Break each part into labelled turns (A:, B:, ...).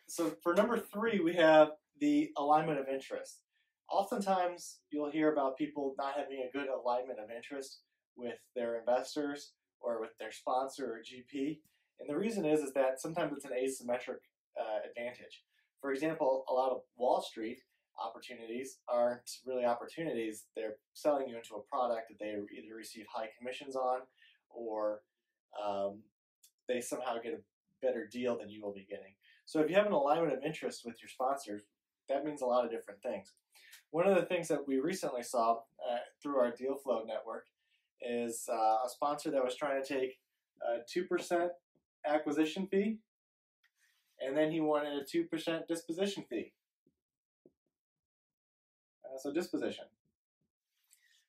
A: So for number 3, we have the alignment of interest. Oftentimes, you'll hear about people not having a good alignment of interest with their investors or with their sponsor or GP. And the reason is that sometimes it's an asymmetric advantage. For example, a lot of Wall Street opportunities aren't really opportunities. They're selling you into a product that they either receive high commissions on or they somehow get a better deal than you will be getting. So if you have an alignment of interest with your sponsors, that means a lot of different things. One of the things that we recently saw through our deal flow network is a sponsor that was trying to take a 2% acquisition fee, and then he wanted a 2% disposition fee. So disposition.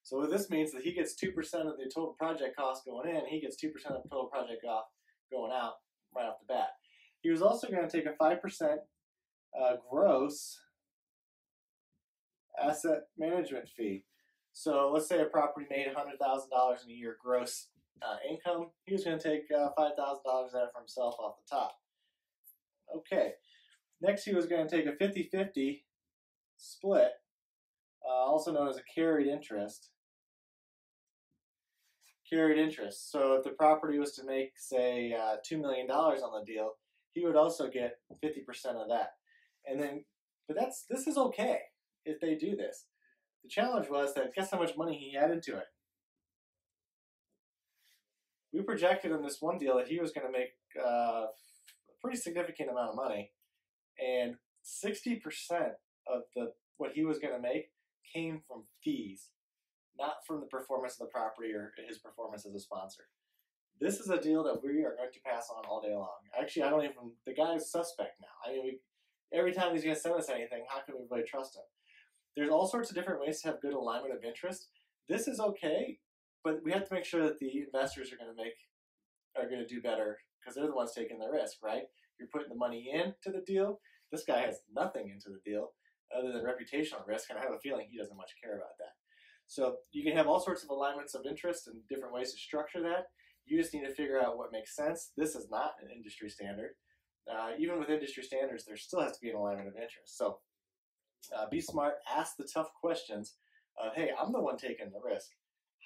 A: So what this means is that he gets 2% of the total project cost going in, he gets 2% of the total project cost going out right off the bat. He was also going to take a 5% gross asset management fee. So let's say a property made $100,000 in a year gross income. He was going to take $5,000 of that for himself off the top. Okay. Next, he was going to take a 50-50 split, also known as a carried interest. Carried interest. So if the property was to make, say, $2 million on the deal, he would also get 50% of that. And then, but this is okay if they do this. The challenge was that guess how much money he had into it. We projected in this one deal that he was going to make a pretty significant amount of money, and 60% of what he was going to make came from fees, not from the performance of the property or his performance as a sponsor. This is a deal that we are going to pass on all day long. Actually, I don't even, the guy is suspect now. I mean, every time he's going to send us anything, how can we really trust him? There's all sorts of different ways to have good alignment of interest. This is okay, but we have to make sure that the investors are going to do better because they're the ones taking the risk, right? You're putting the money into the deal. This guy has nothing into the deal other than reputational risk, and I have a feeling he doesn't much care about that. So you can have all sorts of alignments of interest and different ways to structure that. You just need to figure out what makes sense. This is not an industry standard. Even with industry standards, there still has to be an alignment of interest. So be smart, ask the tough questions of, hey, I'm the one taking the risk.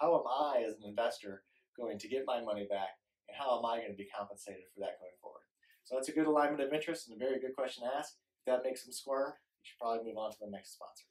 A: How am I as an investor going to get my money back, and how am I going to be compensated for that going forward? So that's a good alignment of interest and a very good question to ask. If that makes them squirm, you should probably move on to the next sponsor.